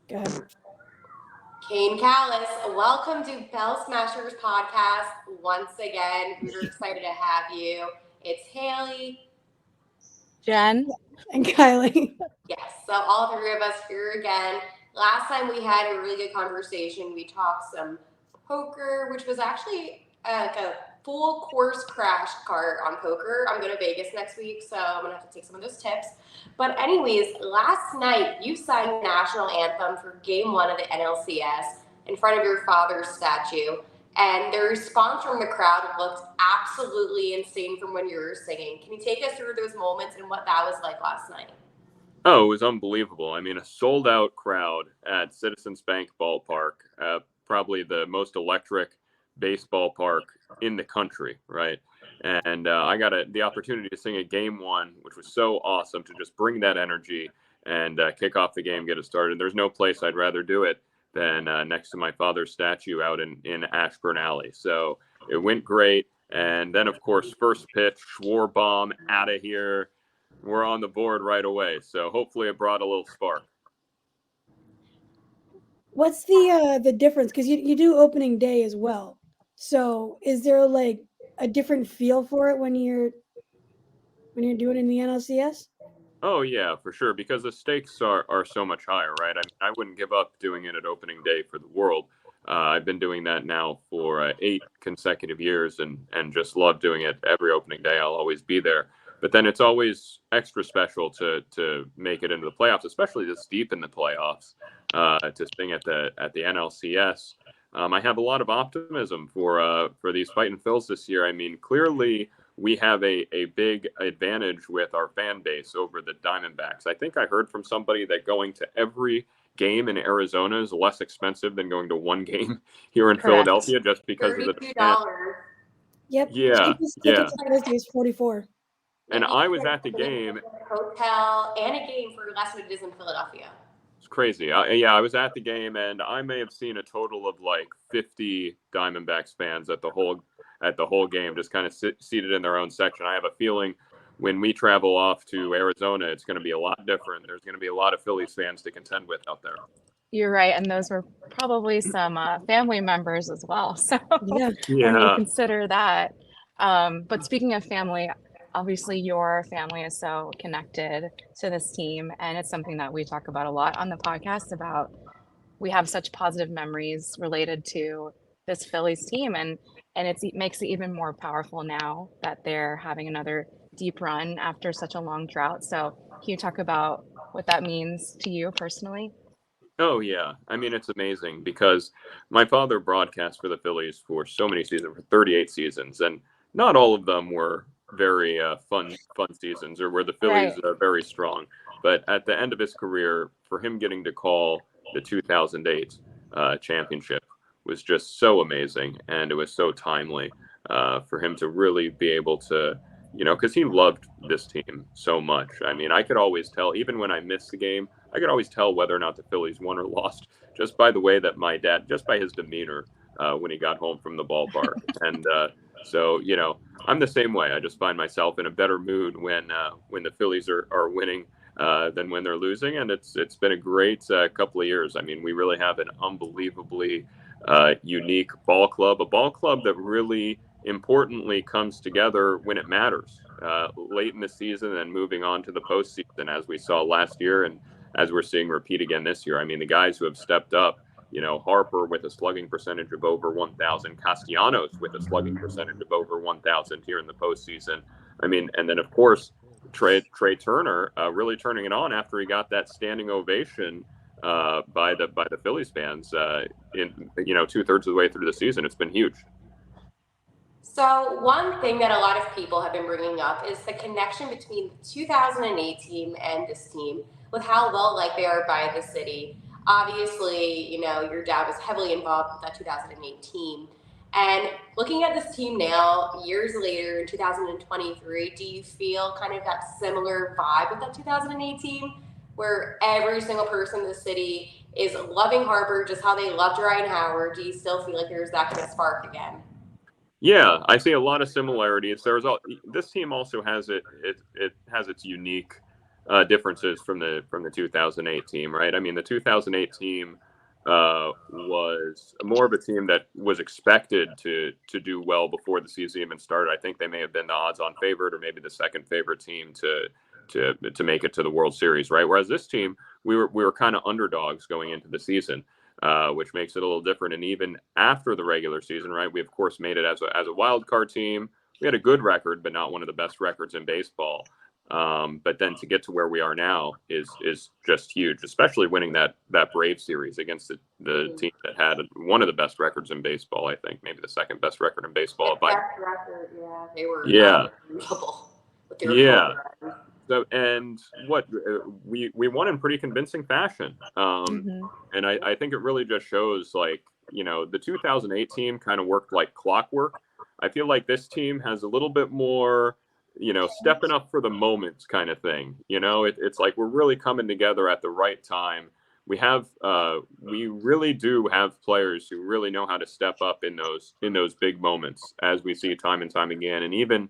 Go ahead. Kane Kalas, welcome to Bell Smashers podcast once again. We're excited to have you. It's Haley. Jen? And Kylie. Yes, so all three of us here again. Last time we had a really good conversation. We talked some poker, which was actually like a full course crash cart on poker. I'm going to Vegas next week, so I'm going to have to take some of those tips. But anyways, last night you sang the national anthem for game one of the NLCS in front of your father's statue. And the response from the crowd looked absolutely insane from when you were singing. Can you take us through those moments and what that was like last night? Oh, it was unbelievable. I mean, a sold-out crowd at Citizens Bank Ballpark, probably the most electric baseball park in the country, right? And I got the opportunity to sing a game one, which was so awesome to just bring that energy and kick off the game, get it started. There's no place I'd rather do it than next to my father's statue out in Ashburn Alley. So it went great. And then, of course, first pitch, Schwarber out of here. We're on the board right away. So hopefully it brought a little spark. What's the difference? Because you do opening day as well. So is there like a different feel for it when you're doing it in the NLCS? Oh, yeah, for sure. Because the stakes are so much higher, right? I mean, I wouldn't give up doing it at opening day for the world. I've been doing that now for 8 consecutive years and just love doing it every opening day. I'll always be there. But then it's always extra special to make it into the playoffs, especially this deep in the playoffs, to sing at the NLCS. I have a lot of optimism for these Fightin' Phils this year. I mean, clearly we have a big advantage with our fan base over the Diamondbacks. I think I heard from somebody that going to every game in Arizona is less expensive than going to one game here in Correct. Philadelphia just because of the $32. Yep. Yeah, Cheapest yeah. tickets on Thursday is 44. And Yeah, I was at the game. Hotel and a game for less than it is in Philadelphia. It's crazy. I was at the game, and I may have seen a total of like 50 Diamondbacks fans at the whole game, just kind of seated in their own section. I have a feeling when we travel off to Arizona, it's going to be a lot different. There's going to be a lot of Phillies fans to contend with out there. You're right. And those were probably some family members as well. So Yeah. when you Yeah. consider that. But speaking of family, obviously your family is so connected to this team. And it's something that we talk about a lot on the podcast about we have such positive memories related to this Phillies team. And it makes it even more powerful now that they're having another deep run after such a long drought. So can you talk about what that means to you personally? Oh, yeah. I mean, it's amazing because my father broadcast for the Phillies for so many seasons, for 38 seasons, and not all of them were very fun seasons or where the Phillies Right. are very strong. But at the end of his career, for him getting to call the 2008 championship was just so amazing, and it was so timely for him to really be able to, because he loved this team so much. I mean, I could always tell, even when I missed the game, I could always tell whether or not the Phillies won or lost just by the way that my dad, just by his demeanor when he got home from the ballpark. And so, I'm the same way. I just find myself in a better mood when the Phillies are winning than when they're losing. And it's been a great couple of years. I mean, we really have an unbelievably unique ball club, a ball club that really importantly comes together when it matters late in the season and moving on to the postseason, as we saw last year and as we're seeing repeat again this year. I mean, the guys who have stepped up, Harper with a slugging percentage of over 1,000, Castellanos with a slugging percentage of over 1,000 here in the postseason. I mean, and then of course Trey Turner really turning it on after he got that standing ovation by the Phillies fans in 2/3 of the way through the season. It's been huge. So one thing that a lot of people have been bringing up is the connection between the 2008 team and this team with how well liked they are by the city. Obviously, your dad was heavily involved with that 2008 team. And looking at this team now, years later in 2023, do you feel kind of that similar vibe with that 2008 team where every single person in the city is loving Harper just how they loved Ryan Howard? Do you still feel like there's that kind of spark again? Yeah, I see a lot of similarities. This team also has it has its unique differences from the 2008 team, right? I mean, the 2008 team was more of a team that was expected to do well before the season even started. I think they may have been the odds-on favorite, or maybe the second favorite team to make it to the World Series, right? Whereas this team, we were kind of underdogs going into the season, which makes it a little different. And even after the regular season, right, we of course made it as a wild card team. We had a good record, but not one of the best records in baseball. But then to get to where we are now is just huge, especially winning that Brave series against the team that had one of the best records in baseball. I think maybe the second best record in baseball. Best record, yeah. They were unbelievable with their program. So, and what we won in pretty convincing fashion. And I think it really just shows, like, the 2008 team kind of worked like clockwork. I feel like this team has a little bit more, stepping up for the moments kind of thing. It's like we're really coming together at the right time. We really do have players who really know how to step up in those big moments, as we see time and time again. And even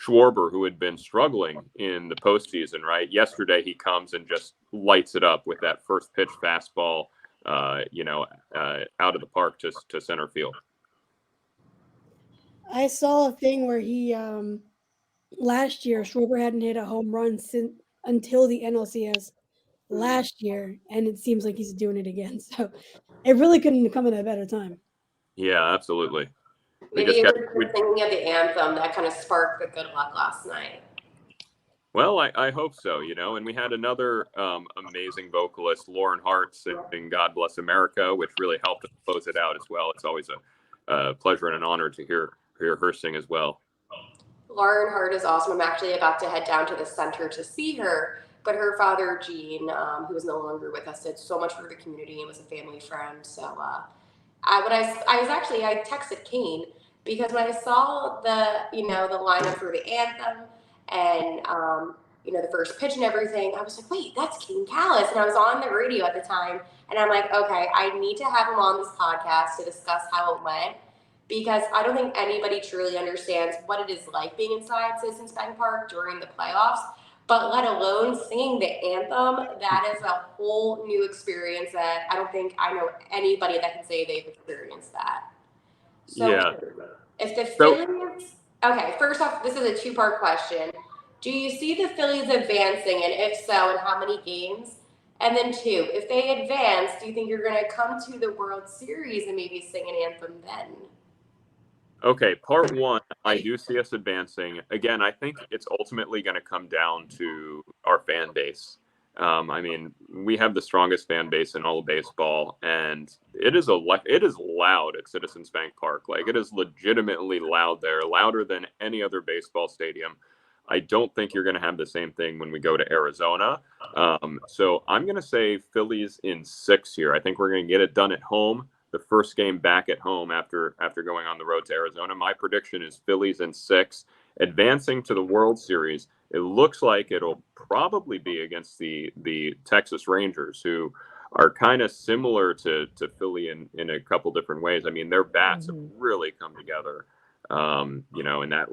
Schwarber, who had been struggling in the postseason, right? Yesterday, he comes and just lights it up with that first pitch fastball, out of the park to center field. I saw a thing where he last year Schwarber hadn't hit a home run until the NLCS last year, and it seems like he's doing it again. So it really couldn't come at a better time. Yeah, absolutely. Maybe it was the singing of the anthem that kind of sparked the good luck last night. Well, I hope so, and we had another amazing vocalist, Lauren Hart, singing God Bless America, which really helped us close it out as well. It's always a pleasure and an honor to hear her sing as well. Lauren Hart is awesome. I'm actually about to head down to the center to see her, but her father, Gene, who is no longer with us, did so much for the community and was a family friend. So I texted Kane, because when I saw the lineup for the anthem and the first pitch and everything, I was like, wait, that's Kane Kalas. And I was on the radio at the time, and I'm like, okay, I need to have him on this podcast to discuss how it went, because I don't think anybody truly understands what it is like being inside Citizens Bank Park during the playoffs, but let alone singing the anthem. That is a whole new experience that I don't think I know anybody that can say they've experienced that. So yeah. If the Phillies, okay, first off, this is a two-part question. Do you see the Phillies advancing, and if so, in how many games? And then two, if they advance, do you think you're going to come to the World Series and maybe sing an anthem then? Okay, part one, I do see us advancing. Again, I think it's ultimately going to come down to our fan base. I mean, we have the strongest fan base in all of baseball, and it is loud at Citizens Bank Park. Like, it is legitimately loud there, louder than any other baseball stadium. I don't think you're going to have the same thing when we go to Arizona. So I'm going to say Phillies in 6 here. I think we're going to get it done at home. The first game back at home after going on the road to Arizona. My prediction is Phillies in 6, advancing to the World Series. It looks like it'll probably be against the Texas Rangers, who are kind of similar to Philly in a couple different ways. I mean, their bats have really come together, and that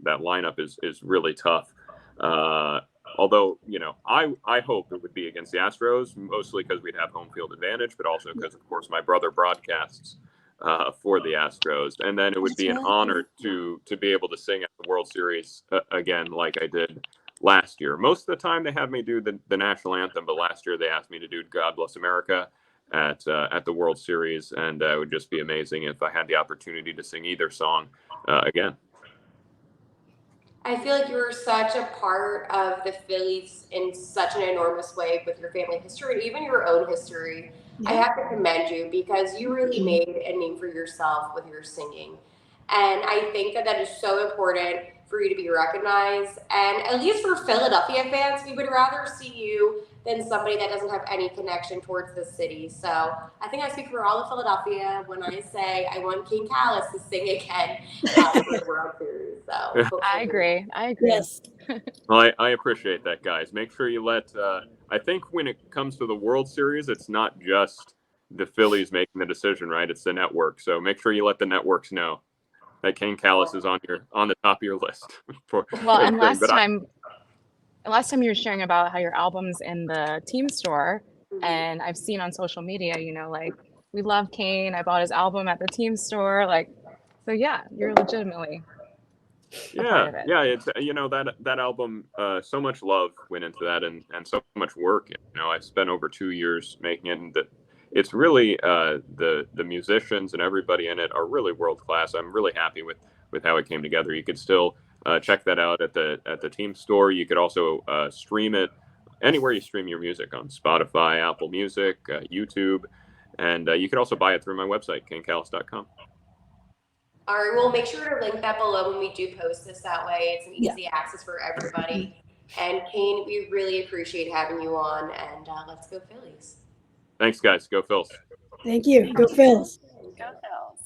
lineup is really tough. Although, I hope it would be against the Astros, mostly because we'd have home field advantage, but also because, of course, my brother broadcasts for the Astros. And then it would be an honor to be able to sing at the World Series again, like I did last year. Most of the time they have me do the national anthem, but last year they asked me to do God Bless America at the World Series. And it would just be amazing if I had the opportunity to sing either song again. I feel like you were such a part of the Phillies in such an enormous way with your family history and even your own history. Yeah. I have to commend you, because you really made a name for yourself with your singing. And I think that is so important for you to be recognized. And at least for Philadelphia fans, we would rather see you than somebody that doesn't have any connection towards the city. So I think I speak for all of Philadelphia when I say I want Kane Kalas to sing again for the World Series. So I agree. Yes. Well, I appreciate that, guys. Make sure you let. I think when it comes to the World Series, it's not just the Phillies making the decision, right? It's the network. So make sure you let the networks know that Kane Kalas is on the top of your list. And last time. last time you were sharing about how your album's in the team store, Mhm. and I've seen on social media, like, we love Kane. I bought his album at the team store. Like, so yeah, you're legitimately a part Yeah, of it. yeah, it's that album. So much love went into that, and so much work. I spent over 2 years making it, and it's really the musicians and everybody in it are really world class. I'm really happy with how it came together. You could still check that out at the team store. You could also stream it anywhere you stream your music, on Spotify, Apple Music, YouTube, and you could also buy it through my website, kanekalas.com. All right, we'll make sure to link that below when we do post this. That way it's an Yeah. easy access for everybody. And Kane, we really appreciate having you on, and let's go Phillies. Thanks, guys. Go Phils. Thank you. Go Phils. Go Phil.